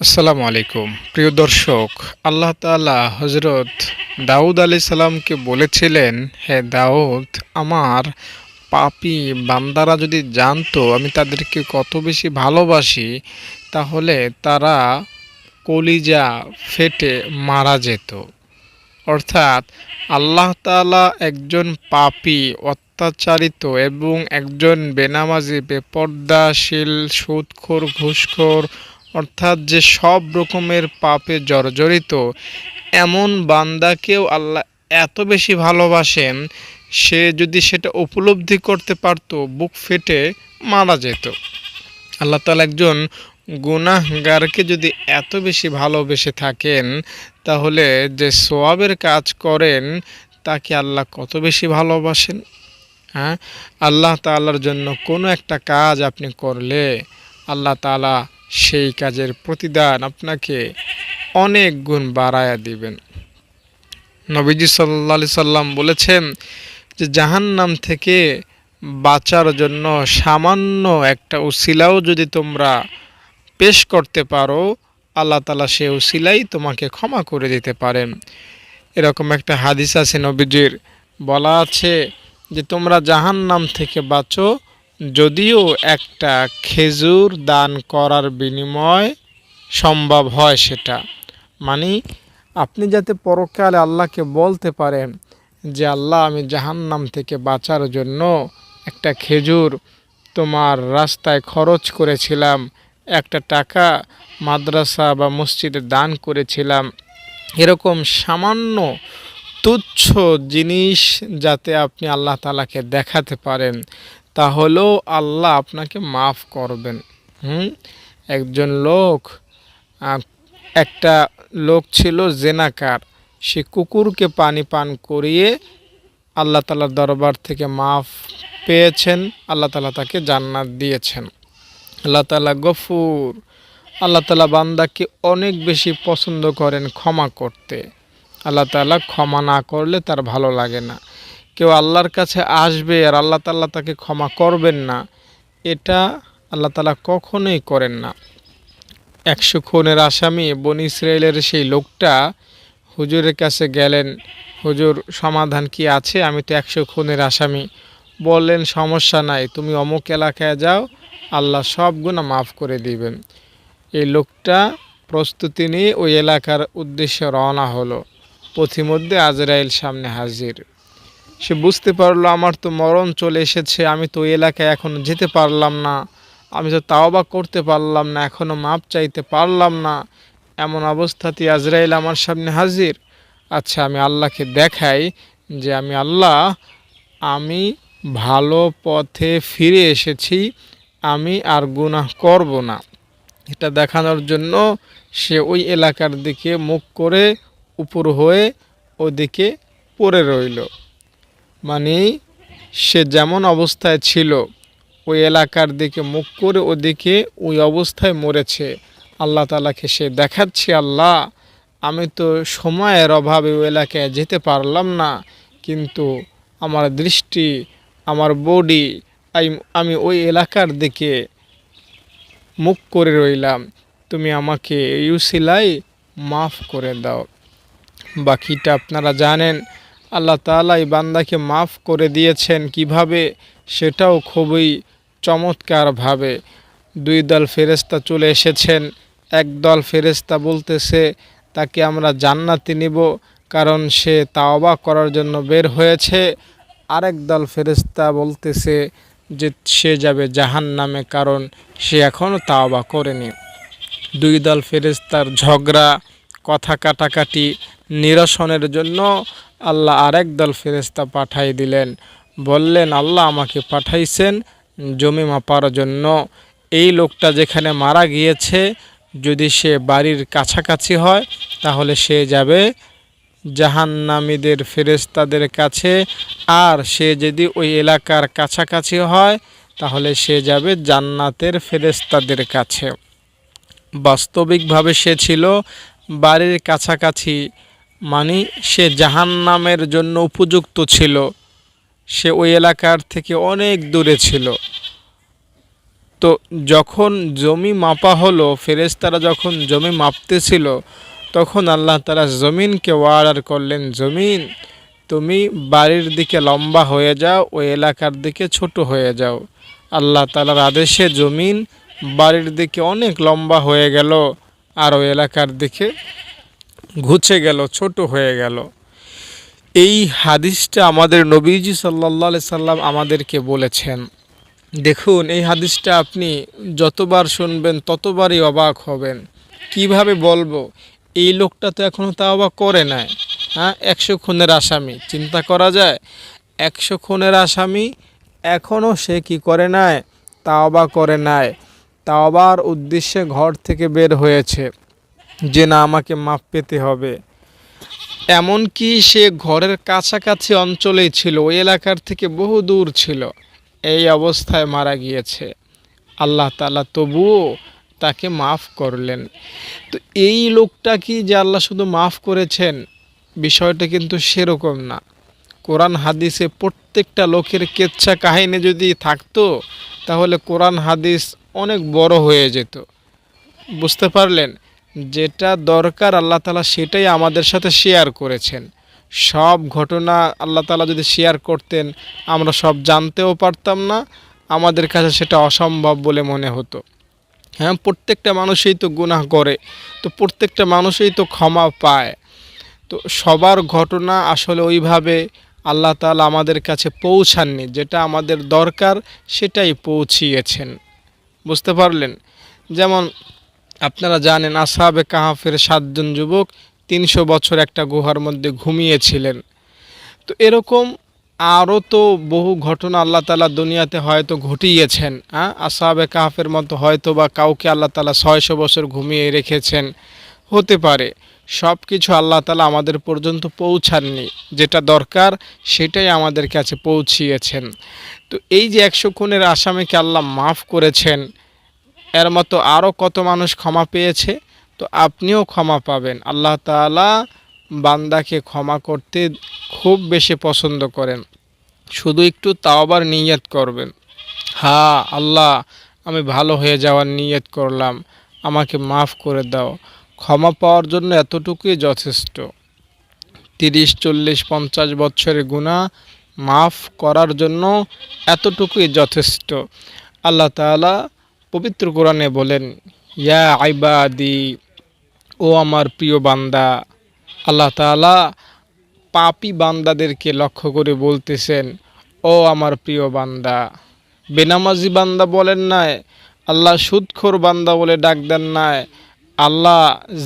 আসসালামু আলাইকুম প্রিয় দর্শক। আল্লাহ তাআলা হযরত দাউদ আলাইহিস সালামকে বলেছিলেন, হে দাউদ, আমার পাপী বান্দারা যদি জানতো আমি তাদেরকে কত বেশি ভালোবাসি, তাহলে তারা কলিজা ফেটে মারা যেত। অর্থাৎ আল্লাহ তাআলা একজন পাপী, অত্যাচারিত এবং একজন বেনামাজি, বেপর্দাশীল, সুদখোর, ঘুষখোর, অর্থাৎ যে সব রকমের পাপে জর্জরিত এমন বান্দাকেও আল্লাহ এত বেশি ভালোবাসেন, সে যদি সেটা উপলব্ধি করতে পারতো বুক ফেটে মারা যেত। আল্লাহ তাআলা একজন গুনাহগারকে যদি এত বেশি ভালোবেসে থাকেন, তাহলে যে সওয়াবের কাজ করেন তাকে আল্লাহ কত বেশি ভালোবাসেন। হ্যাঁ, আল্লাহ তাআলার জন্য কোনো একটা কাজ আপনি করলে আল্লাহ তাআলা সেই কাজের প্রতিদান আপনাকে অনেক গুণ বাড়ায়া দিবেন। নবীজি সাল্লাল্লাহু আলাইহি সাল্লাম বলেছেন যে জাহান্নাম থেকে বাঁচার জন্য সামান্য একটা উসিলাও যদি তোমরা পেশ করতে পারো, আল্লাহ তাআলা সেই উসিলাই তোমাকে ক্ষমা করে দিতে পারেন। এরকম একটা হাদিস আছে নবীজির, বলা আছে যে তোমরা জাহান্নাম থেকে বাঁচো যদিও একটা খেজুর দান করার বিনিময় সম্ভব হয় সেটা। মানে আপনি যাতে পরকালে আল্লাহকে বলতে পারেন যে আল্লাহ, আমি জাহান্নাম থেকে বাঁচার জন্য একটা খেজুর তোমার রাস্তায় খরচ করেছিলাম, একটা টাকা মাদ্রাসা বা মসজিদে দান করেছিলাম। এরকম সামান্য তুচ্ছ জিনিস যাতে আপনি আল্লাহ তাআলাকে দেখাতে পারেন, তাহলেও আল্লাহ আপনাকে মাফ করবেন। একজন লোক, একটা লোক ছিল জেনাকার, সে কুকুরকে পানি পান করিয়ে আল্লাহ তাআলার দরবার থেকে মাফ পেয়েছেন, আল্লাহ তাআলা তাকে জান্নাত দিয়েছেন। আল্লাহ তাআলা গফুর, আল্লাহ তাআলা বান্দাকে অনেক বেশি পছন্দ করেন ক্ষমা করতে। আল্লাহ তাআলা ক্ষমা না করলে তার ভালো লাগে না। কেউ আল্লাহর কাছে আসবে আর আল্লাহ তাআলা তাকে ক্ষমা করবেন না, এটা আল্লাহ তাআলা কখনোই করেন না। 100 খুনের আসামি বনী ইসরাইলের সেই লোকটা হুজুরের কাছে গেলেন, হুজুর সমাধান কি আছে, আমি তো 100 খুনের আসামি। বললেন, সমস্যা নাই, তুমি অমুক এলাকায় যাও, আল্লাহ সব গুনাহ মাফ করে দিবেন। এই লোকটা প্রস্তুতি নিয়ে ওই এলাকার উদ্দেশ্যে রওনা হলো। পথিমধ্যে আজরাইল সামনে হাজির। সে বুঝতে পারলো আমার তো মরণ চলে এসেছে, আমি তো ওই এলাকায় এখনো যেতে পারলাম না, আমি তো তাওবা করতে পারলাম না, এখনও মাপ চাইতে পারলাম না। এমন অবস্থাতে আজরাইল আমার সামনে হাজির। আচ্ছা, আমি আল্লাহকে দেখাই যে আমি আল্লাহ, আমি ভালো পথে ফিরে এসেছি, আমি আর গুনাহ করব না। এটা দেখানোর জন্য সে ওই এলাকার দিকে মুখ করে উপর হয়ে ওদিকে পড়ে রইল। মানে সে যেমন অবস্থায় ছিল ওই এলাকার দিকে মুখ করে ওদিকে ওই অবস্থায় মরেছে। আল্লাহ তাআলাকে সে দেখাচ্ছে, আল্লাহ, আমি তো সময়ের অভাবে ওই এলাকায় যেতে পারলাম না, কিন্তু আমার দৃষ্টি, আমার বডি, আমি ওই এলাকার দিকে মুখ করে রইলাম, তুমি আমাকে এই উসিলায় মাফ করে দাও। বাকিটা আপনারা জানেন। আল্লাহ তাআলা এই বান্দাকে মাফ করে দিয়েছেন কিভাবে, সেটাও খুবই চমৎকারভাবে। 2 দল ফেরেশতা চলে এসেছেন। এক দল ফেরেশতা বলতেছে তাকে আমরা জান্নাতে নিব, কারণ সে তাওবা করার জন্য বের হয়েছে। আরেক দল ফেরেশতা বলতেছে যে সে যাবে জাহান্নামে, কারণ সে এখনও তাওবা করেনি। 2 দল ফেরেশতার ঝগড়া, কথা কাটাকাটি নিরসনের জন্য আল্লাহ আরেক দল ফেরেশতা পাঠাই দিলেন। বললেন, আল্লাহ আমাকে পাঠাইছেন জমি মাপার জন্য। এই লোকটা যেখানে মারা গিয়েছে, যদি সে বাড়ির কাছাকাছি হয় তাহলে সে যাবে জাহান্নামীদের ফেরেশতাদের কাছে, আর সে যদি ওই এলাকার কাছাকাছি হয় তাহলে সে যাবে জান্নাতের ফেরেশতাদের কাছে। বাস্তবিকভাবে সে ছিল বাড়ির কাছাকাছি, মানে সে জাহান্নামের জন্য উপযুক্ত ছিল, সে ওই এলাকার থেকে অনেক দূরে ছিল। তো যখন জমি মাপা হলো, ফেরেশতারা যখন জমি মাপতেছিল, তখন আল্লাহ তাআলা জমিনকে অর্ডার করলেন, জমিন তুমি বাড়ির দিকে লম্বা হয়ে যাও, ওই এলাকার দিকে ছোট হয়ে যাও। আল্লাহ তাআলার আদেশে জমিন বাড়ির দিকে অনেক লম্বা হয়ে গেল, আর ওই এলাকার দিকে ঘুচে গেল, ছোট হয়ে গেল। এই হাদিসটা আমাদের নবীজি সাল্লাল্লাহু আলাইহি সাল্লাম আমাদেরকে বলেছেন। দেখুন, এই হাদিসটা আপনি যতবার শুনবেন ততবারই অবাক হবেন। কিভাবে বলবো, এই লোকটা তো এখনও তাওবা করে নাই। হ্যাঁ, 100 খুনের আসামি, চিন্তা করা যায়? 100 খুনের আসামি, এখনও সে কি করে নাই? তাওবা করে নাই। তাওবার উদ্দেশ্যে ঘর থেকে বের হয়েছে যে না, আমাকে মাপ পেতে হবে। এমনকি সে ঘরের কাছাকাছি অঞ্চলেই ছিল, ওই এলাকার থেকে বহু দূর ছিল। এই অবস্থায় মারা গিয়েছে। আল্লাহ তাআলা তবুও তাকে মাফ করলেন। তো এই লোকটা কি যে আল্লাহ শুধু মাফ করেছেন, বিষয়টা কিন্তু সেরকম না। কোরআন হাদিসে প্রত্যেকটা লোকের কেচ্ছা কাহিনী যদি থাকতো, তাহলে কোরআন হাদিস অনেক বড় হয়ে যেত। বুঝতে পারলেন? যেটা দরকার আল্লাহ তাআলা সেটাই আমাদের সাথে শেয়ার করেছেন। সব ঘটনা আল্লাহ তাআলা যদি শেয়ার করতেন, আমরা সব জানতেও পারতাম না, আমাদের কাছে সেটা অসম্ভব বলে মনে হতো। হ্যাঁ, প্রত্যেকটা মানুষই তো গুনাহ করে, তো প্রত্যেকটা মানুষই তো ক্ষমা পায়। তো সবার ঘটনা আসলে ওইভাবে আল্লাহ তাআলা আমাদের কাছে পৌঁছাননি, যেটা আমাদের দরকার সেটাই পৌঁছিয়েছেন। বুঝতে পারলেন? যেমন আপনারা জানেন, আসহাবে কাহাফের 7 জন যুবক 300 বছর একটা গুহার মধ্যে ঘুমিয়েছিলেন। তো এরকম আরও তো বহু ঘটনা আল্লাহ তাআলা দুনিয়াতে হয়তো ঘটিয়েছেন। আসহাবে কাহাফের মতো হয়তো বা কাউকে আল্লাহ তাআলা 600 বছর ঘুমিয়ে রেখেছেন, হতে পারে। সব কিছু আল্লাহ তাআলা আমাদের পর্যন্ত পৌঁছাননি, যেটা দরকার সেটাই আমাদের কাছে পৌঁছিয়েছেন। তো এই যে 100 খুনের আসামিকে আল্লাহ মাফ করেছেন, এর মতো আরও কত মানুষ ক্ষমা পেয়েছে, তো আপনিও ক্ষমা পাবেন। আল্লাহ তাআলা বান্দাকে ক্ষমা করতে খুব বেশি পছন্দ করেন। শুধু একটু তাওবার নিয়ত করবেন। হ্যাঁ আল্লাহ, আমি ভালো হয়ে যাওয়ার নিয়ত করলাম, আমাকে মাফ করে দাও। ক্ষমা পাওয়ার জন্য এতটুকুই যথেষ্ট। 30, 40, 50 বছরের গুনাহ মাফ করার জন্য এতটুকুই যথেষ্ট। আল্লাহ তাআলা পবিত্র কোরআনে বলেন, ইয়া ইবাদি, ও আমার প্রিয় বান্দা। আল্লাহ তাআলা পাপী বান্দাদেরকে লক্ষ্য করে বলতেছেন, ও আমার প্রিয় বান্দা। বেনামাজি বান্দা বলেন নাই, আল্লাহ সুদখোর বান্দা বলে ডাক দেন নাই, আল্লাহ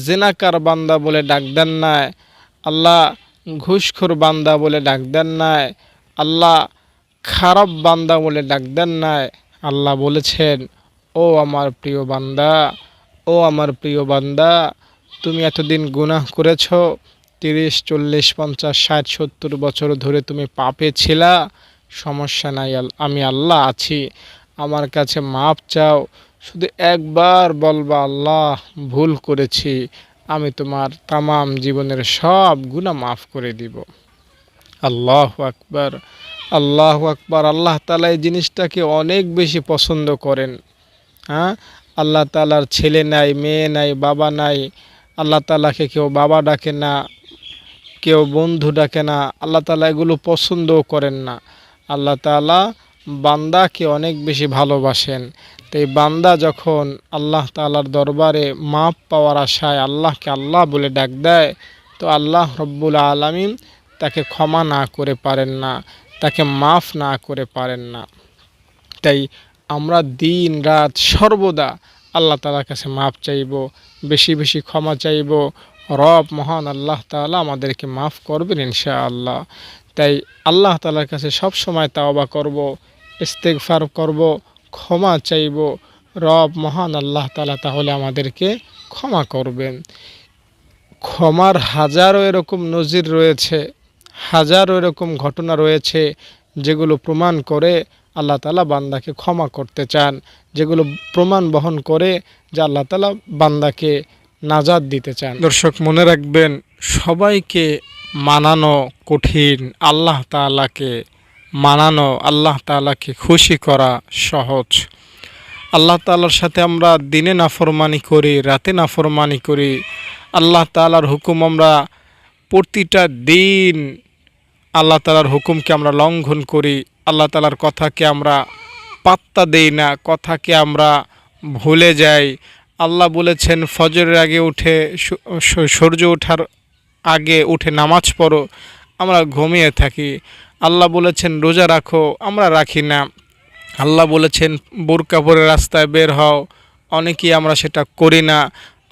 জেনাকার বান্দা বলে ডাক দেন নাই, আল্লাহ ঘুষখোর বান্দা বলে ডাক দেন নাই, আল্লাহ খারাপ বান্দা বলে ডাক দেন নাই। আল্লাহ বলেছেন, ও আমার প্রিয় বান্দা, ও আমার প্রিয় বান্দা, তুমি এতদিন গুনাহ করেছ, 30, 40, 50, 60, 70 বছর ধরে তুমি পাপে ছিলা, সমস্যা নাই, আমি আল্লাহ আছি, আমার কাছে মাপ চাও। শুধু একবার বলবা, আল্লাহ ভুল করেছি, আমি তোমার তামাম জীবনের সব গুনাহ মাফ করে দিব। আল্লাহু আকবার, আল্লাহু আকবার। আল্লাহ তাআলা এই জিনিসটাকে অনেক বেশি পছন্দ করেন। হ্যাঁ, আল্লাহ তাআলার ছেলে নাই, মেয়ে নাই, বাবা নাই। আল্লাহ তাআলাকে কেউ বাবা ডাকে না, কেউ বন্ধু ডাকে না। আল্লাহ তাআলা এগুলো পছন্দও করেন না। আল্লাহ তাআলা বান্দাকে অনেক বেশি ভালোবাসেন। তো এই বান্দা যখন আল্লাহ তাআলার দরবারে মাপ পাওয়ার আশায় আল্লাহকে আল্লাহ বলে ডাক দেয়, তো আল্লাহ রব্বুল আলামিন তাকে ক্ষমা না করে পারেন না, তাকে মাফ না করে পারেন না। তাই আমরা দিন রাত সর্বদা আল্লাহ তাআলার কাছে মাফ চাইব, বেশি বেশি ক্ষমা চাইব। রব মহান আল্লাহ তাআলা আমাদেরকে মাফ করবেন ইনশাআল্লাহ। তাই আল্লাহ তাআলার কাছে সব সময় তাওবা করব, ইস্তেগফার করব, ক্ষমা চাইব। রব মহান আল্লাহ তাআলা তাহলে আমাদেরকে ক্ষমা করবেন। ক্ষমার হাজারো এরকম নজির রয়েছে, হাজারো এরকম ঘটনা রয়েছে যেগুলো প্রমাণ করে আল্লাহ তাআলা বান্দাকে ক্ষমা করতে চান, যেগুলো প্রমাণ বহন করে যে আল্লাহ তাআলা বান্দাকে নাজাত দিতে চান। দর্শক মনে রাখবেন, সবাইকে মানানো কঠিন, আল্লাহ তাআলাকে মানানো, আল্লাহ তাআলাকে খুশি করা সহজ। আল্লাহ তাআলার সাথে আমরা দিনে নাফরমানি করি, রাতে নাফরমানি করি। আল্লাহ তাআলার হুকুম আমরা প্রতিটা দিন আল্লাহ তাআলার হুকুমকে আমরা লঙ্ঘন করি। আল্লাহ তাআলার কথাকে আমরা পাত্তা দেই না, কথাকে আমরা ভুলে যাই। আল্লাহ বলেছেন ফজরের আগে উঠে সূর্য ওঠার আগে উঠে নামাজ পড়ো, আমরা ঘুমিয়ে থাকি। আল্লাহ বলেছেন রোজা রাখো, আমরা রাখি না। আল্লাহ বলেছেন বোরকা পরে রাস্তায় বের হও, অনেকেই আমরা সেটা করি না।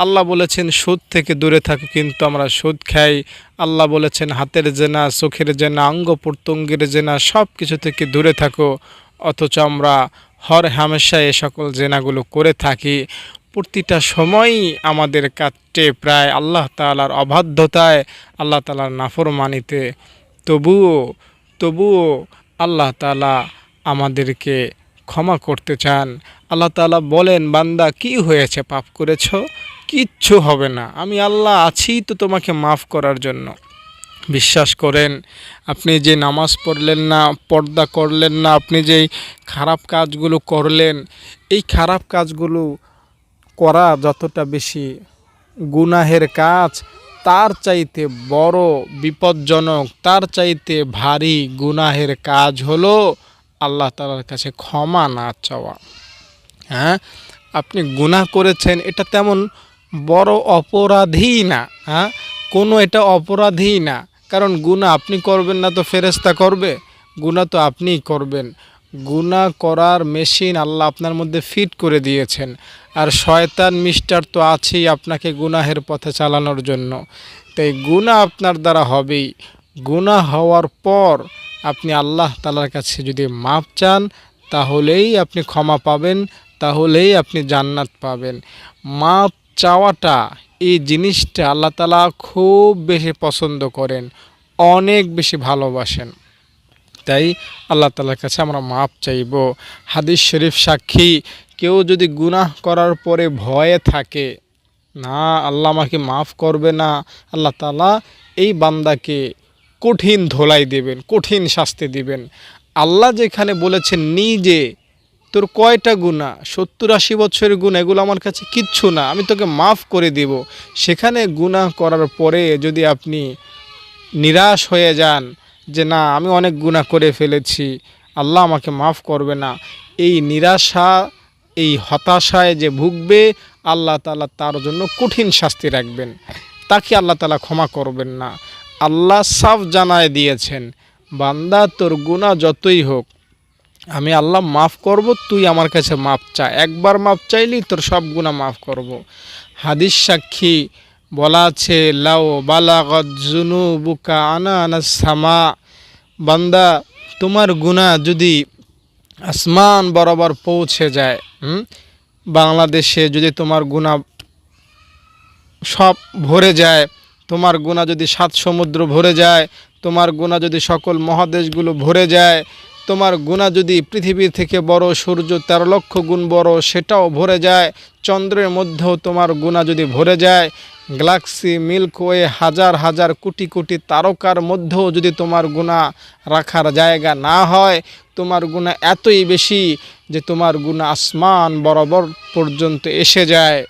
আল্লাহ বলেছেন সুদ থেকে দূরে থাকো, কিন্তু আমরা সুদ খাই। আল্লাহ বলেছেন হাতের জেনা, চোখের জেনা, অঙ্গ প্রত্যঙ্গের জেনা, সব কিছু থেকে দূরে থাকো, অথচ আমরা হর হামেশায় এ সকল জেনাগুলো করে থাকি। প্রতিটা সময়ই আমাদের কাটে প্রায় আল্লাহ তাআলার অবাধ্যতায়, আল্লাহ তাআলার নাফরমানিতে। তবুও আল্লাহ তাআলা আমাদেরকে ক্ষমা করতে চান। আল্লাহ তাআলা বলেন, বান্দা কি হয়েছে, পাপ করেছ? কিচ্ছু হবে না, আমি আল্লাহ আছি তো তোমাকে মাফ করার জন্য। বিশ্বাস করেন, আপনি যে নামাজ পড়লেন না, পর্দা করলেন না, আপনি যেই খারাপ কাজগুলো করলেন, এই খারাপ কাজগুলো করা যতটা বেশি গুনাহের কাজ, তার চাইতে বড় বিপজ্জনক, তার চাইতে ভারী গুনাহের কাজ হলো আল্লাহ তাআলার কাছে ক্ষমা না চাওয়া। হ্যাঁ, আপনি গুনাহ করেছেন, এটা তেমন বড় অপরাধী না। হ্যাঁ, কোনো এটা অপরাধী না, কারণ গুনাহ আপনি করবেন না তো ফেরেশতা করবে? গুনাহ তো আপনিই করবেন। গুনাহ করার মেশিন আল্লাহ আপনার মধ্যে ফিট করে দিয়েছেন, আর শয়তান মিস্টার তো আছেই আপনাকে গুনাহের পথে চালানোর জন্য। তাই গুনাহ আপনার দ্বারা হবেই। গুনাহ হওয়ার পর আপনি আল্লাহ তাআলার কাছে যদি মাপ চান, তাহলেই আপনি ক্ষমা পাবেন, তাহলেই আপনি জান্নাত পাবেন। মাপ চাওয়াটা, এই জিনিসটা আল্লাহ তাআলা খুব বেশি পছন্দ করেন, অনেক বেশি ভালোবাসেন। তাই আল্লাহ তাআলার কাছে আমরা মাপ চাইব। হাদিস শরীফ সাক্ষী, কেউ যদি গুনাহ করার পরে ভয়ে থাকে, না আল্লাহ আমাকে মাফ করবে না, আল্লাহ তাআলা এই বান্দাকে কঠিন ধোলাই দেবেন, কঠিন শাস্তি দিবেন। আল্লাহ যেখানে বলেছেন নিজে, তোর কয়টা গুনাহ, 70-80 বছরের গুনাহ, এগুলো আমার কাছে কিচ্ছু না, আমি তোকে মাফ করে দিব। সেখানে গুনাহ করার পরে যদি আপনি নিরাশ হয়ে যান যে না আমি অনেক গুনাহ করে ফেলেছি, আল্লাহ আমাকে মাফ করবে না, এই নিরাশা, এই হতাশায় যে ভুগবে, আল্লাহ তাআলা তার জন্য কঠিন শাস্তি রাখবেন, তাকে আল্লাহ তাআলা ক্ষমা করবেন না। আল্লাহ সাফ জানায় দিয়েছেন, বান্দা তোর গুনাহ যতই হোক আমি আল্লাহ মাফ করব, তুই আমার কাছে মাপ চা, একবার মাপ চাইলি তোর সব গুনাহ মাফ করব। হাদিস সাক্ষী বলা আছে, লাও বালাগত যুনুবুকা আনানাস সামা, বান্দা তোমার গুনাহ যদি আসমান বরাবর পৌঁছে যায়, বাংলাদেশে যদি তোমার গুনাহ সব ভরে যায়, তোমার গুনাহ যদি 7 সমুদ্র ভরে যায়, তোমার গুনাহ যদি সকল মহাদেশগুলো ভরে যায়, তোমার গুনাহ যদি পৃথিবী থেকে বড় সূর্য 13 লক্ষ গুণ বড় সেটাও ভরে যায়, চন্দ্রের মধ্যেও তোমার গুনাহ যদি ভরে যায়, গ্যালাক্সি মিল্কওয়ে হাজার হাজার কোটি কোটি তারকার মধ্যেও যদি তোমার গুনাহ রাখার জায়গা না হয়, তোমার গুনাহ এতই বেশি যে তোমার গুনাহ আসমান বরাবর পর্যন্ত এসে যায়,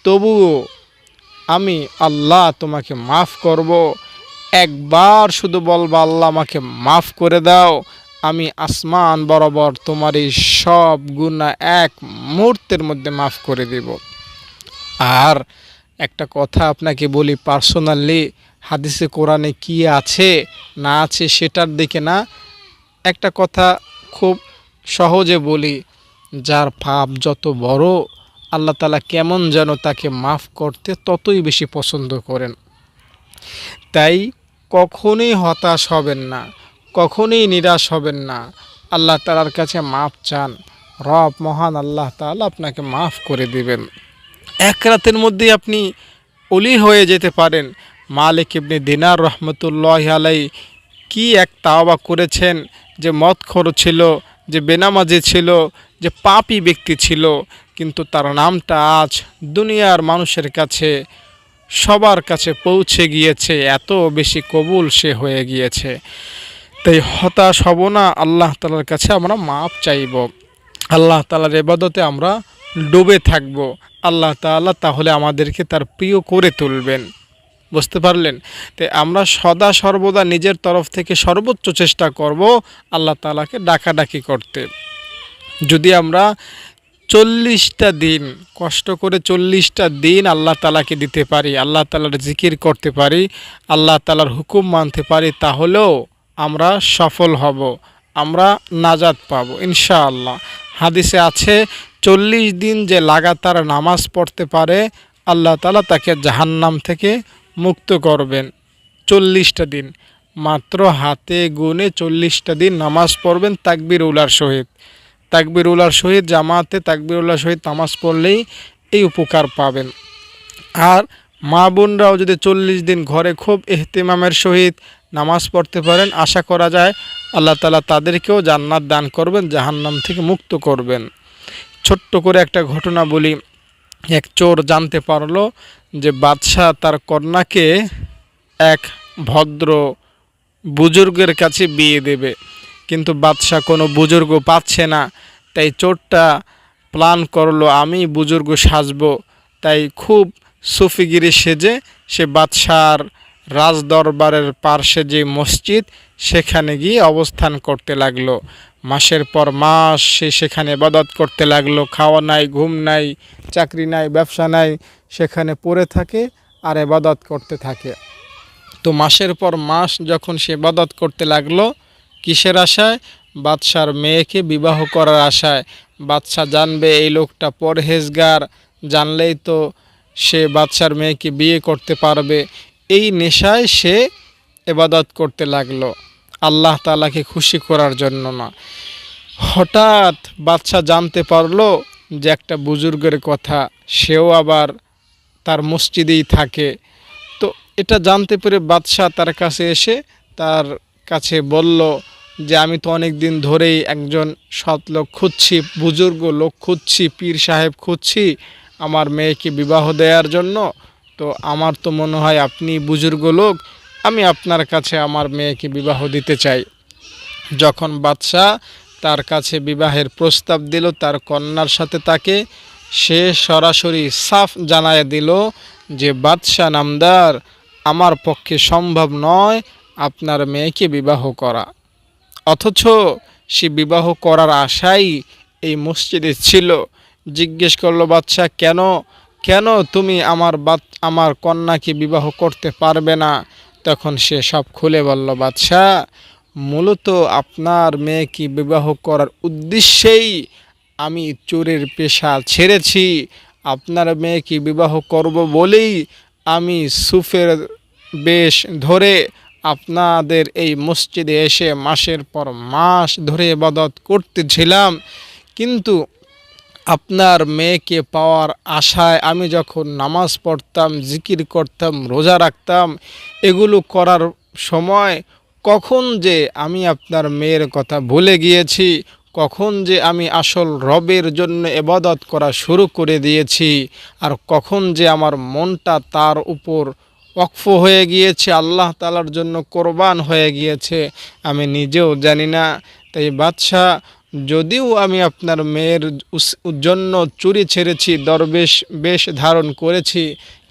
তবুও আমি আল্লাহ তোমাকে মাফ করব। একবার শুধু বলবা আল্লাহ আমাকে মাফ করে দাও, আমি আসমান বরাবর তোমার এই সব গুনাহ এক মুহূর্তের মধ্যে মাফ করে দেব। আর একটা কথা আপনাকে বলি পার্সোনালি, হাদিসে কোরআনে কি আছে না আছে সেটার দিকে না, একটা কথা খুব সহজে বলি, যার পাপ যত বড় আল্লাহ তাআলা কেমন যেন তাকে মাফ করতে ততই বেশি পছন্দ করেন। তাই কখনোই হতাশ হবেন না, কখনোই নিরাশ হবেন না, আল্লাহ তাআলার কাছে মাফ চান, রব মহান আল্লাহ তাআলা আপনাকে মাফ করে দিবেন। এক রাতের মধ্যেই আপনি ওলি হয়ে যেতে পারেন। মালিক ইবনে দিনার রহমতুল্লাহ আলাই কি এক তাওবা করেছেন, যে মদখোর ছিল, যে বেনামাজি ছিল, যে পাপী ব্যক্তি ছিল, কিন্তু তার নামটা আজ দুনিয়ার মানুষের কাছে, সবার কাছে পৌঁছে গিয়েছে, এত বেশি কবুল সে হয়ে গিয়েছে। তাই হতাশ হব না, আল্লাহ তাআলার কাছে আমরা মাপ চাইব। আল্লাহ তাআলার ইবাদতে আমরা ডুবে থাকব। আল্লাহ তাআলা তাহলে আমাদেরকে তার প্রিয় করে তুলবেন। বুঝতে পারলেন? তো আমরা সদা সর্বদা নিজের তরফ থেকে সর্বোচ্চ চেষ্টা করব আল্লাহ তাআলাকে ডাকাডাকি করতে। যদি আমরা 40টা দিন কষ্ট করে 40টা দিন আল্লাহ তাআলাকে দিতে পারি, আল্লাহ তাআলার জিকির করতে পারি, আল্লাহ তাআলার হুকুম মানতে পারি, তাহলেও আমরা সফল হব, আমরা নাজাত পাবো ইনশাআল্লাহ। হাদিসে আছে 40 দিন যে লাগাতার নামাজ পড়তে পারে আল্লাহ তাআলা তাকে জাহান্নাম থেকে মুক্ত করবেন। 40টা দিন, মাত্র হাতে গুনে 40টা দিন নামাজ পড়বেন তাকবীর উলার সহিত। তাকবীর উলার সহিত জামাতে তাকবীর উলার সহিত নামাজ পড়লেই এই উপকার পাবেন। আর মা বোনরাও যদি 40 দিন ঘরে খুব ইহতিমামের সহিত নামাজ পড়তে পারেন, আশা করা যায় আল্লাহ তাআলা তাদেরকেও জান্নাত দান করবেন, জাহান্নাম থেকে মুক্ত করবেন। ছোট্ট করে একটা ঘটনা বলি। এক চোর জানতে পারলো যে বাদশাহ তার কন্যাকে এক ভদ্র বুজুর্গের কাছে বিয়ে দেবে, কিন্তু বাদশাহ কোনো বুজুর্গ পাচ্ছে না। তাই চোরটা প্ল্যান করলো আমি বুজুর্গ সাজবো। তাই খুব সুফিগিরি সেজে সে বাদশার রাজদরবারের পার্শ্বে যে মসজিদ সেখানে গিয়ে অবস্থান করতে লাগলো। মাসের পর মাস সে সেখানে ইবাদত করতে লাগলো। খাওয়া নাই, ঘুম নাই, চাকরি নাই, ব্যবসা নাই, সেখানে পড়ে থাকে আর ইবাদত করতে থাকে। তো মাসের পর মাস যখন সে ইবাদত করতে লাগলো, কিসের আশায়? বাদশার মেয়েকে বিবাহ করার আশায়। বাদশা জানবে এই লোকটা পরহেজগার, জানলেই তো সে বাদশার মেয়েকে বিয়ে করতে পারবে। এই নেশায় সে ইবাদত করতে লাগলো, আল্লাহ তাআলাকে খুশি করার জন্য না। হঠাৎ বাদশা জানতে পারলো যে একটা বুজুর্গের কথা, সেও আবার তার মসজিদেই থাকে। তো এটা জানতে পেরে বাদশাহ তার কাছে এসে তার কাছে বলল যে আমি তো অনেক দিন ধরেই একজন সৎ লোক খুঁজছি, বুজুর্গ লোক খুঁজছি, পীর সাহেব খুঁজছি আমার মেয়েকে বিবাহ দেওয়ার জন্য। তো আমার তো মনে হয় আপনি বুজুর্গ লোক, আমি আপনার কাছে আমার মেয়েকে বিবাহ দিতে চাই। যখন বাদশাহ তার কাছে বিবাহের প্রস্তাব দিল তার কন্যার সাথে তাকে, সে সরাসরি সাফ জানায় দিল যে বাদশাহ নামদার, আমার পক্ষে সম্ভব নয় আপনার মেয়েকে বিবাহ করা। অথচ সে বিবাহ করার আশাই এই মসজিদে ছিল। জিজ্ঞেস করলো বাদশাহ, কেন কেন তুমি আমার কন্যাকে বিবাহ করতে পারবে না? তখন সে সব খুলে বলল, বাদশাহ মূলত আপনার মেয়েকে বিবাহ করার উদ্দেশ্যেই আমি চোরের পেশা ছেড়েছি। আপনার মেয়েকে বিবাহ করব বলেই আমি সুফের বেশ ধরে আপনাদের এই মসজিদে এসে মাসের পর মাস ধরে ইবাদত করতেছিলাম। কিন্তু আপনার মেয়েকে পাওয়ার আশায় আমি যখন নামাজ পড়তাম, জিকির করতাম, রোজা রাখতাম, এগুলো করার সময় কখন যে আমি আপনার মেয়ের কথা ভুলে গিয়েছি, কখন যে আমি আসল রবের জন্য ইবাদত করা শুরু করে দিয়েছি, আর কখন যে আমার মনটা তার উপর ওয়াকফ হয়ে গিয়েছে, আল্লাহ তাআলার জন্য কোরবান হয়ে গিয়েছে, আমি নিজেও জানি না। তাই বাদশাহ, যদিও আমি আপনার মেয়ের জন্য চুরি ছেড়েছি, দরবেশ বেশ ধারণ করেছি,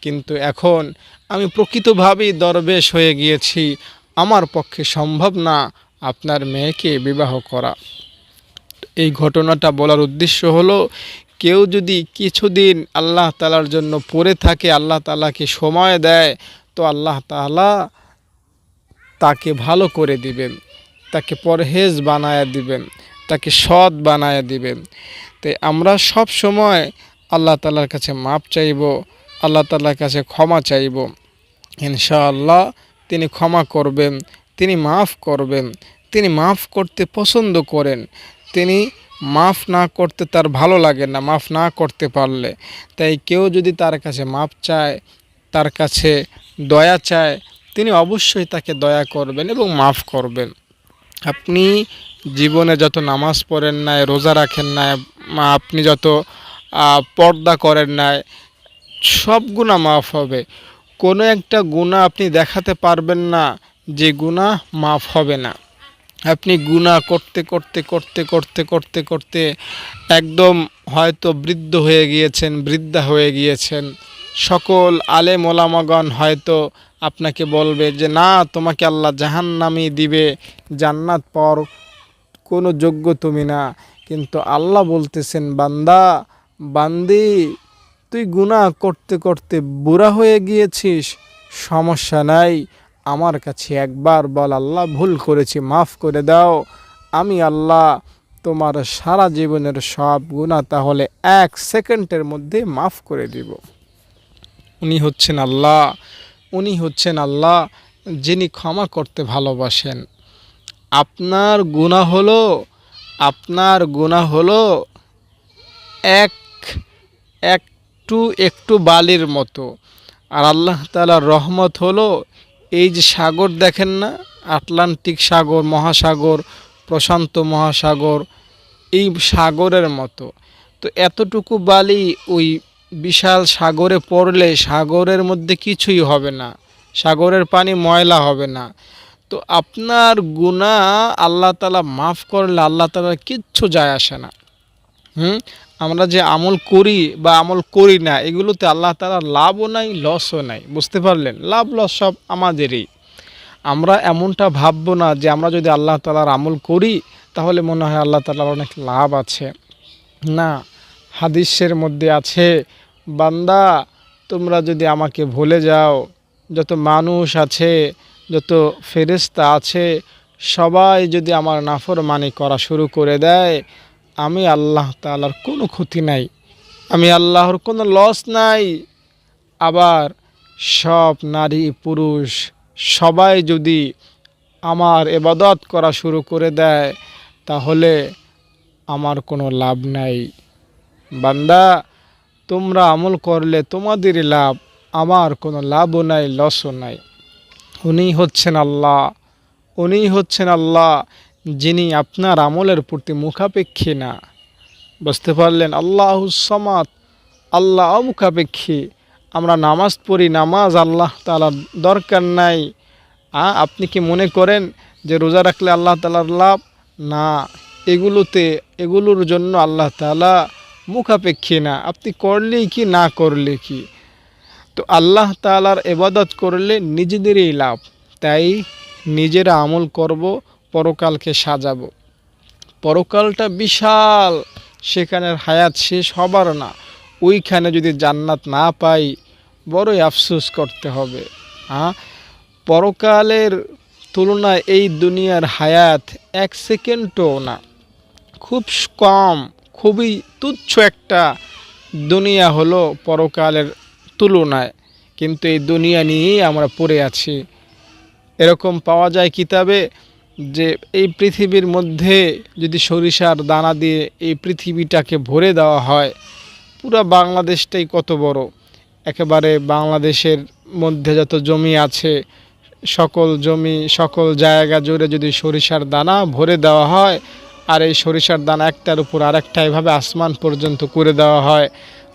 কিন্তু এখন আমি প্রকৃতভাবেই দরবেশ হয়ে গিয়েছি। আমার পক্ষে সম্ভব না আপনার মেয়েকে বিবাহ করা। এই ঘটনাটা বলার উদ্দেশ্য হলো, কেউ যদি কিছুদিন আল্লাহ তাআলার জন্য পড়ে থাকে, আল্লাহ তাআলাকে সময় দেয়, তো আল্লাহ তাআলা তাকে ভালো করে দিবেন, তাকে পরহেজ বানায়া দিবেন, তাকে সৎ বানায়া দিবেন। তাই আমরা সব সময় আল্লাহ তাআলার কাছে মাপ চাইব, আল্লাহ তাআলার কাছে ক্ষমা চাইব। ইনশাআল্লাহ তিনি ক্ষমা করবেন, তিনি মাফ করবেন। তিনি মাফ করতে পছন্দ করেন, তিনি মাফ না করতে তার ভালো লাগে না, মাফ না করতে পারলে। তাই কেউ যদি তার কাছে মাপ চায়, তার কাছে দয়া চায়, তিনি অবশ্যই তাকে দয়া করবেন এবং মাফ করবেন। আপনি জীবনে যত নামাজ পড়েন নাই, রোজা রাখেন নাই, আপনি যত পর্দা করেন নাই, সব গুনাহ মাফ হবে। কোনো একটা গুনাহ আপনি দেখাতে পারবেন না যে গুনাহ মাফ হবে না। আপনি গুনাহ করতে করতে করতে করতে করতে করতে একদম হয়তো বৃদ্ধ হয়ে গিয়েছেন, বৃদ্ধা হয়ে গিয়েছেন। সকল আলেম ওলামাগণ হয়তো আপনাকে বলবে যে না, তোমাকে আল্লাহ জাহান্নামে দিবে, জান্নাত পাওয়ার কোনো যোগ্য তুমি না। কিন্তু আল্লাহ বলতেছেন, বান্দা বান্দি, তুই গুনাহ করতে করতে বুড়া হয়ে গিয়েছিস, সমস্যা নাই, আমার কাছে একবার বল, আল্লাহ ভুল করেছি, মাফ করে দাও। আমি আল্লাহ তোমার সারা জীবনের সব গুনাহ তাহলে 1 সেকেন্ডের মধ্যে মাফ করে দিব। উনি হচ্ছেন আল্লাহ, উনি হচ্ছেন আল্লাহ যিনি ক্ষমা করতে ভালোবাসেন। আপনার গুনাহ হলো, আপনার গুনাহ হলো এক একটু একটু বালির মতো, আর আল্লাহ তাআলার রহমত হলো এই যে সাগর দেখেন না, আটলান্টিক সাগর, মহাসাগর, প্রশান্ত মহাসাগর, এই সাগরের মতো। তো এতটুকু বালি ওই বিশাল সাগরে পড়লে সাগরের মধ্যে কিছুই হবে না, সাগরের পানি ময়লা হবে না। তো আপনার গুনাহ আল্লাহ তাআলা মাফ করলে আল্লাহ তাআলার কিচ্ছু যায় আসে না। আমরা যে আমল করি বা আমল করি না, এগুলোতে আল্লাহ তাআলার লাভও নাই, লসও নাই। বুঝতে পারলেন? লাভ লস সব আমাদেরই। আমরা এমনটা ভাববো না যে আমরা যদি আল্লাহ তাআলার আমল করি তাহলে মনে হয় আল্লাহ তাআলার অনেক লাভ আছে। না, হাদিসের মধ্যে আছে, বান্দা তোমরা যদি আমাকে ভুলে যাও, যত মানুষ আছে, যত ফেরেশতা আছে, সবাই যদি আমার নাফরমানি করা শুরু করে দেয়, আমি আল্লাহ তাআলার কোনো ক্ষতি নাই, আমি আল্লাহর কোনো লস নাই। আবার সব নারী পুরুষ সবাই যদি আমার ইবাদত করা শুরু করে দেয় তাহলে আমার কোনো লাভ নাই। বান্দা তোমরা আমল করলে তোমাদেরই লাভ, আমার কোনো লাভও নাই, লসও নাই। উনি হচ্ছেন আল্লাহ, উনি হচ্ছেন আল্লাহ যিনি আপনার আমলের প্রতি মুখাপেক্ষী না। বুঝতে পারলেন? আল্লাহুস সামাদ, আল্লাহ অমুখাপেক্ষী। আমরা নামাজ পড়ি, নামাজ আল্লাহ তাআলার দরকার নাই। আপনি কি মনে করেন যে রোজা রাখলে আল্লাহ তাআলার লাভ? না, এগুলোর জন্য আল্লাহ তাআলা মুখাপেক্ষী না। আপনি করলেই কি, না করলে কি। তো আল্লাহ তাআলার ইবাদত করলে নিজেদেরই লাভ। তাই নিজেরা আমল করব, পরকালকে সাজাবো। পরকালটা বিশাল, সেখানের হায়াত শেষ হবার না। ওইখানে যদি জান্নাত না পাই বড়ই আফসোস করতে হবে। পরকালের তুলনায় এই দুনিয়ার হায়াত 1 সেকেন্ডও না, খুব কম, খুবই তুচ্ছ একটা দুনিয়া হলো পরকালের তুলনায়। কিন্তু এই দুনিয়া নিয়েই আমরা পড়ে আছি। এরকম পাওয়া যায় কিতাবে যে এই পৃথিবীর মধ্যে যদি সরিষার দানা দিয়ে এই পৃথিবীটাকে ভরে দেওয়া হয়, পুরো বাংলাদেশটাই কত বড়, একেবারে বাংলাদেশের মধ্যে যত জমি আছে সকল জমি, সকল জায়গা জুড়ে যদি সরিষার দানা ভরে দেওয়া হয়, আর এই সরিষার দানা একটার উপর আরেকটা এভাবে আসমান পর্যন্ত করে দেওয়া হয়,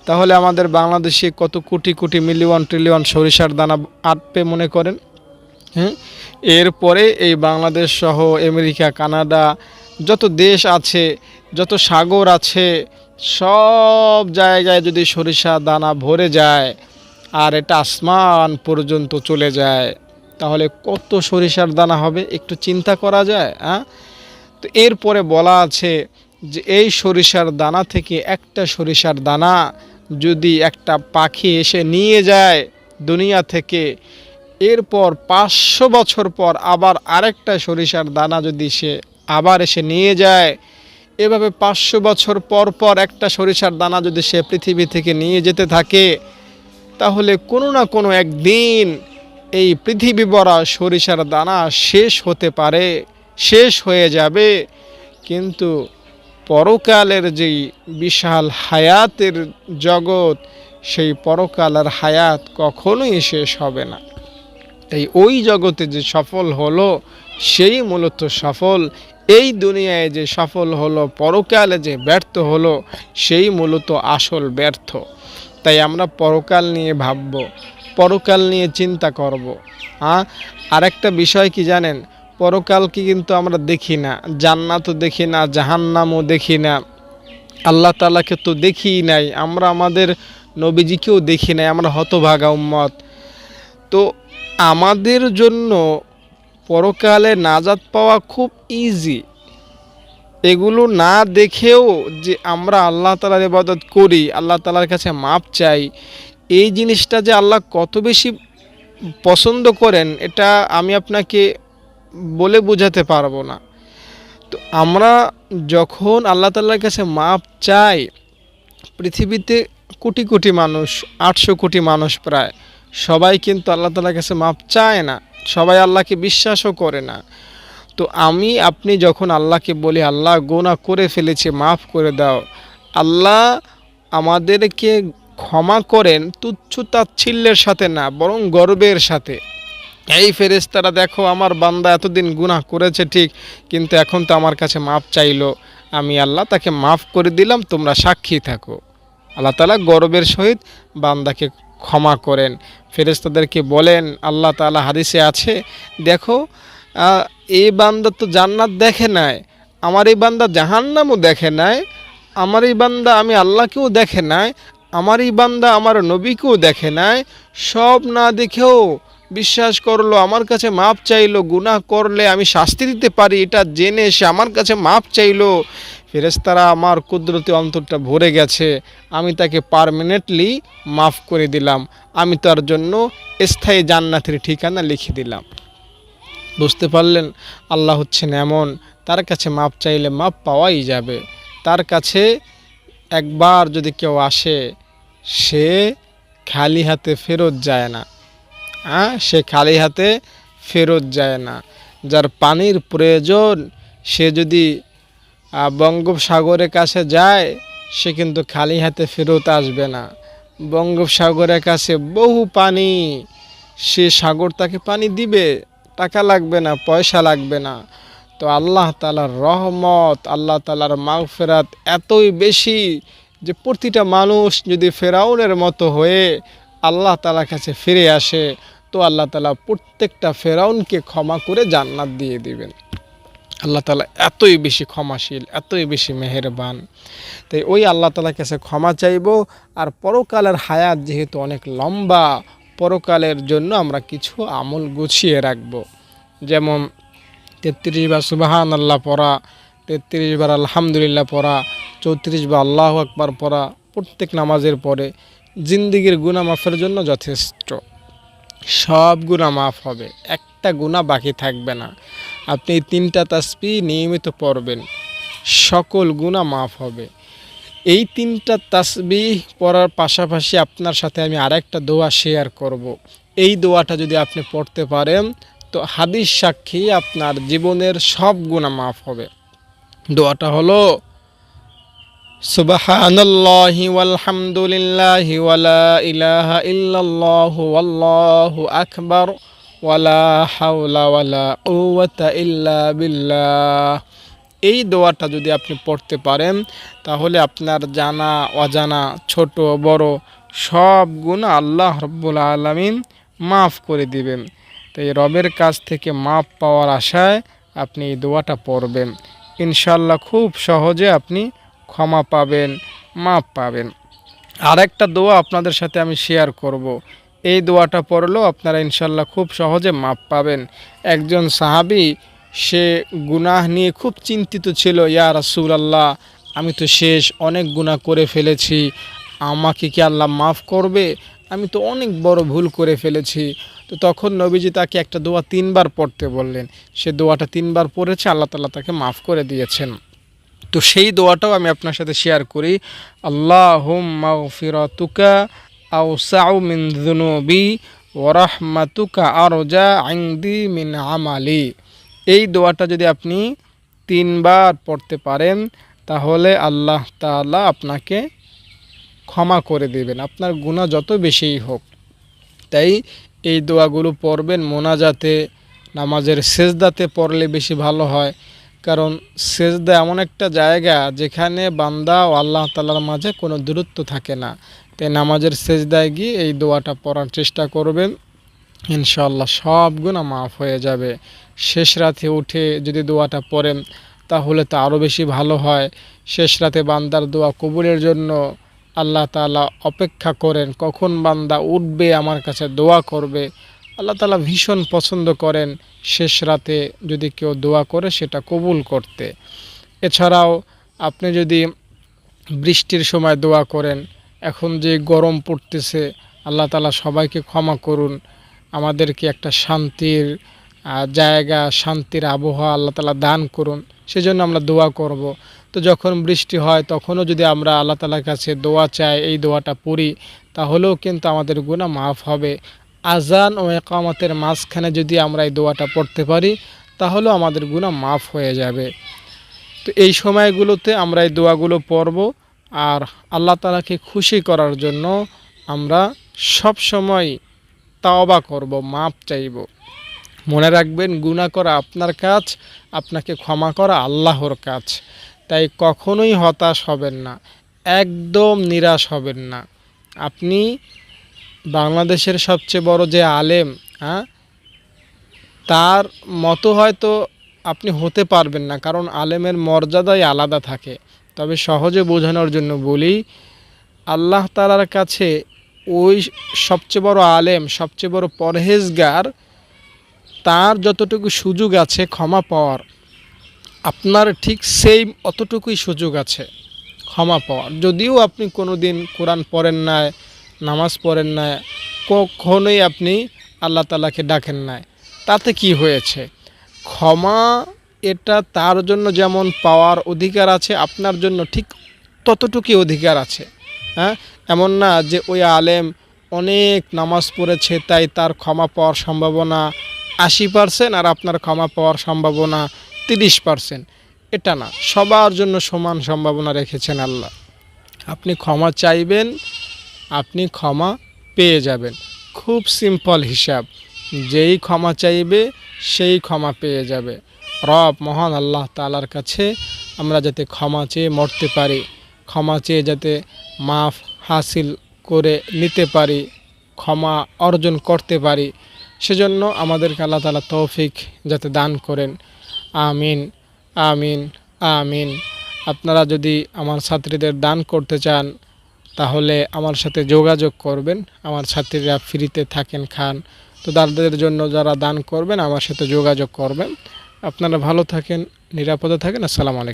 তাহলে আমাদের বাংলাদেশে কত কোটি কোটি মিলিয়ন ট্রিলিয়ন সরিষার দানা আটবে মনে করেন। এরপরে এই বাংলাদেশ সহ আমেরিকা, কানাডা, যত দেশ আছে, যত সাগর আছে, সব জায়গায় যদি সরিষা দানা ভরে যায় আর এটা আসমান পর্যন্ত চলে যায়, তাহলে কত সরিষার দানা হবে একটু চিন্তা করা যায়। তো এরপরে বলা আছে যে এই সরিষার দানা থেকে একটা সরিষার দানা যদি একটা পাখি এসে নিয়ে যায় দুনিয়া থেকে, এরপর 500 বছর পর আবার আরেকটা সরিষার দানা যদি সে আবার এসে নিয়ে যায়, এভাবে 500 বছর পর পর একটা সরিষার দানা যদি সে পৃথিবী থেকে নিয়ে যেতে থাকে, তাহলে কোনো না কোনো একদিন এই পৃথিবী ভরা সরিষার দানা শেষ হতে পারে, শেষ হয়ে যাবে। কিন্তু পরকালের যেই বিশাল হায়াতের জগৎ, সেই পরকালের হায়াত কখনোই শেষ হবে না। তাই ওই জগতে যে সফল হলো সেই মূলত সফল, এই দুনিয়ায় যে সফল হলো, পরকালে যে ব্যর্থ হলো সেই মূলত আসল ব্যর্থ। তাই আমরা পরকাল নিয়ে ভাবব, পরকাল নিয়ে চিন্তা করব। আরেকটা বিষয় কি জানেন, পরকালকে কিন্তু আমরা দেখি না, জান্নাতও দেখি না, জাহান্নামও দেখি না, আল্লাহ তাআলাকে তো দেখিই নাই, আমরা আমাদের নবীজিকেও দেখি নাই, আমরা হতভাগা উম্মত। তো আমাদের জন্য পরকালে নাজাত পাওয়া খুব ইজি। এগুলো না দেখেও যে আমরা আল্লাহ তাআলার ইবাদত করি, আল্লাহ তাআলার কাছে মাপ চাই, এই জিনিসটা যে আল্লাহ কত বেশি পছন্দ করেন এটা আমি আপনাকে বলে বোঝাতে পারবো না। তো আমরা যখন আল্লাহ তাআলার কাছে মাপ চাই, পৃথিবীতে কোটি কোটি মানুষ, 800 কোটি মানুষ প্রায়, সবাই কিন্তু আল্লাহ তাআলার কাছে মাপ চায় না, সবাই আল্লাহকে বিশ্বাসও করে না। তো আপনি যখন আল্লাহকে বলি আল্লাহ গুনাহ করে ফেলেছি মাফ করে দাও, আল্লাহ আমাদেরকে ক্ষমা করেন তুচ্ছ তাচ্ছিল্যের সাথে না, বরং গর্বের সাথে। এই ফেরেশতারা দেখো আমার বান্দা এতদিন গুনাহ করেছে ঠিক, কিন্তু এখন তো আমার কাছে মাফ চাইলো, আমি আল্লাহ তাকে মাফ করে দিলাম, তোমরা সাক্ষী থাকো। আল্লাহ তাআলা গর্বের সহিত বান্দাকে ক্ষমা করেন। ফেরেশতাদেরকে বলেন আল্লাহ তাআলা, হাদিসে আছে, দেখো এই বান্দা তো জান্নাত দেখে নাই, আমার এই বান্দা জাহান্নামও দেখে নাই, আমার এই বান্দা আমি আল্লাহকেও দেখে নাই, আমার এই বান্দা আমার নবীকেও দেখে নাই, সব না দেখেও বিশ্বাস করলো, আমার কাছে মাপ চাইলো, গুনাহ করলে আমি শাস্তি দিতে পারি এটা জেনে সে আমার কাছে মাপ চাইলো। ফেরেশতারা আমার কুদরতি অন্তরটা ভরে গেছে, আমি তাকে পার্মানেন্টলি মাফ করে দিলাম, আমি তার জন্য স্থায়ী জান্নাতের ঠিকানা লিখে দিলাম। বুঝতে পারলেন? আল্লাহ হচ্ছেন এমন, তার কাছে মাপ চাইলে মাপ পাওয়াই যাবে। তার কাছে একবার যদি কেউ আসে, সে খালি হাতে ফেরত যায় না। সে খালি হাতে ফেরত যায় না। যার পানির প্রয়োজন, সে যদি বঙ্গোপসাগরের কাছে যায়, সে কিন্তু খালি হাতে ফেরত আসবে না। বঙ্গোপসাগরের কাছে বহু পানি, সে সাগর তাকে পানি দিবে, টাকা লাগবে না, পয়সা লাগবে না। তো আল্লাহ তাআলার রহমত, আল্লাহ তাআলার মাগফিরাত এতই বেশি যে প্রতিটা মানুষ যদি ফেরাউনের মতো হয়ে আল্লাহ তাআলার কাছে ফিরে আসে, তো আল্লাহ তাআলা প্রত্যেকটা ফেরাউনকে ক্ষমা করে জান্নাত দিয়ে দিবেন। আল্লাহ তাআলা এতই বেশি ক্ষমাশীল, এতই বেশি মেহেরবান। তাই ওই আল্লাহ তাআলার কাছে ক্ষমা চাইব। আর পরকালের হায়াত যেহেতু অনেক লম্বা, পরকালের জন্য আমরা কিছু আমল গুছিয়ে রাখব। যেমন 33 বার সুবহানাল্লাহ পড়া, 33 বার আলহামদুলিল্লাহ পড়া, 34 বার আল্লাহু আকবার পড়া প্রত্যেক নামাজের পরে জিন্দেগির গুনাহ মাফের জন্য যথেষ্ট। সব গুনাহ মাফ হবে, একটা গুনাহ বাকি থাকবে না। আপনি এই 3টা তাসবিহ নিয়মিত পড়বেন, সকল গুনাহ মাফ হবে। এই 3টা তাসবিহ পড়ার পাশাপাশি আপনার সাথে আমি আরেকটা দোয়া শেয়ার করব। এই দোয়াটা যদি আপনি পড়তে পারেন, তো হাদিস সাক্ষী আপনার জীবনের সব গুনাহ মাফ হবে। দোয়াটা হলো সুবহানাল্লাহি ওয়ালহামদুলিল্লাহি ওয়ালা ইলাহা ইল্লাল্লাহু ওয়াল্লাহু আকবার ওয়ালা হাওলা ওয়ালা কুওয়াতা ইল্লা বিল্লাহ। এই দোয়াটা যদি আপনি পড়তে পারেন, তাহলে আপনার জানা অজানা ছোট বড় সব গুনাহ আল্লাহ রাব্বুল আলামিন মাফ করে দিবেন। তাই রবের কাছ থেকে মাপ পাওয়ার আশায় আপনি এই দোয়াটা পড়বেন, ইনশাআল্লাহ খুব সহজে আপনি ক্ষমা পাবেন, মাপ পাবেন। আরেকটা দোয়া আপনাদের সাথে আমি শেয়ার করব। এই দোয়াটা পড়লেও আপনারা ইনশাআল্লাহ খুব সহজে মাপ পাবেন। একজন সাহাবী, সে গুনাহ নিয়ে খুব চিন্তিত ছিল, ইয়া রাসূলুল্লাহ, আমি তো শেষ, অনেক গুনাহ করে ফেলেছি, আমাকে কি আল্লাহ মাফ করবে? আমি তো অনেক বড় ভুল করে ফেলেছি। তো তখন নবীজি তাকে একটা দোয়া 3 বার পড়তে বললেন। সে দোয়াটা 3 বার পড়েছে, আল্লাহ তাআলা তাকে মাফ করে দিয়েছেন। তো সেই দোয়াটাও আমি আপনার সাথে শেয়ার করি। আল্লাহুম্মা গফিরাতুকা আওসাউ মিন যুনুবি ওয়া রাহমাতুকা আরজা ইনদি মিন আমালি। এই দোয়াটা যদি আপনি 3 বার পড়তে পারেন, তাহলে আল্লাহ তাআলা আপনাকে ক্ষমা করে দেবেন, আপনার গুনাহ যত বেশিই হোক। তাই এই দোয়াগুলো পড়বেন মোনাজাতে, নামাজের সেজদাতে পড়লে বেশি ভালো হয়। কারণ সেজদা এমন একটা জায়গা যেখানে বান্দা ও আল্লাহ তাআলার মাঝে কোনো দূরত্ব থাকে না। তাই নামাজের সেজদায় গিয়ে এই দোয়াটা পড়ার চেষ্টা করবেন। ইনশাআল্লাহ সব গুনাহ মাফ হয়ে যাবে। শেষ রাতে উঠে যদি দোয়াটা পড়েন তাহলে তো আরও বেশি ভালো হয়। শেষ রাতে বান্দার দোয়া কবুলের জন্য আল্লাহ তাআলা অপেক্ষা করেন, কখন বান্দা উঠবে আমার কাছে দোয়া করবে। আল্লাহ তাআলা ভীষণ পছন্দ করেন শেষ রাতে যদি কেউ দোয়া করে সেটা কবুল করতে। এছাড়াও আপনি যদি বৃষ্টির সময় দোয়া করেন, এখন যে গরম পড়তেছে, আল্লাহ তাআলা সবাইকে ক্ষমা করুন, আমাদেরকে একটা শান্তির জায়গা, শান্তির আবহাওয়া আল্লাহ তাআলা দান করুন, সেজন্য আমরা দোয়া করব। তো যখন বৃষ্টি হয় তখনও যদি আমরা আল্লাহ তাআলার কাছে দোয়া চাই, এই দোয়াটা পড়ি, তাহলেও কিন্তু আমাদের গুনাহ মাফ হবে। আজান ও ইকামতের মাঝখানে যদি আমরা এই দোয়াটা পড়তে পারি তাহলেও আমাদের গুনাহ মাফ হয়ে যাবে। তো এই সময়গুলোতে আমরা এই দোয়াগুলো পড়ব, আর আল্লাহ তাআলাকে খুশি করার জন্য আমরা সব সময় তাওবা করব, মাপ চাইব। মনে রাখবেন, গুনাহ করা আপনার কাজ, আপনাকে ক্ষমা করা আল্লাহর কাজ। তাই কখনোই হতাশ হবেন না, একদম নিরাশ হবেন না। আপনি বাংলাদেশের সবচেয়ে বড় যে আলেম, হ্যাঁ, তার মতো হয়তো আপনি হতে পারবেন না, কারণ আলেমের মর্যাদাই আলাদা থাকে। তবে সহজে বোঝানোর জন্য বলি, আল্লাহ তাআলার কাছে ওই সবচেয়ে বড় আলেম, সবচেয়ে বড় পরহেজগার, তার যতটুকু সুযোগ আছে ক্ষমা পাওয়ার, আপনার ঠিক সেই অতটুকুই সুযোগ আছে ক্ষমা পাওয়ার। যদিও আপনি কোনো দিন কোরআন পড়েন না, নামাজ পড়েন না, কখনোই আপনি আল্লাহ তাআলাকে ডাকেন না, তাতে কি হয়েছে? ক্ষমা এটা তার জন্য যেমন পাওয়ার অধিকার আছে, আপনার জন্য ঠিক ততটুকুই অধিকার আছে। হ্যাঁ, এমন না যে ওই আলেম অনেক নামাজ পড়েছে তাই তার ক্ষমা পাওয়ার সম্ভাবনা 80% আর আপনার ক্ষমা পাওয়ার সম্ভাবনা 30%। এটা না, সবার জন্য সমান সম্ভাবনা রেখেছেন আল্লাহ। আপনি ক্ষমা চাইবেন, আপনি ক্ষমা পেয়ে যাবেন। খুব সিম্পল হিসাব, যেই ক্ষমা চাইবে সেই ক্ষমা পেয়ে যাবে। রব মহান আল্লাহ তাআলার কাছে আমরা যাতে ক্ষমা চেয়ে মরতে পারি, ক্ষমা চেয়ে যাতে মাফ হাসিল করে নিতে পারি, ক্ষমা অর্জন করতে পারি, সেজন্য আমাদেরকে আল্লাহ তাআলা তৌফিক যাতে দান করেন। আমিন, আমিন, আমিন। আপনারা যদি আমার ছাত্রীদের দান করতে চান তাহলে আমার সাথে যোগাযোগ করবেন। আমার ছাত্রীরা ফ্রিতে থাকেন, খান। তো তাদের জন্য যারা দান করবেন আমার সাথে যোগাযোগ করবেন। আপনারা ভালো থাকেন, নিরাপদে থাকেন। আসসালামু আলাইকুম।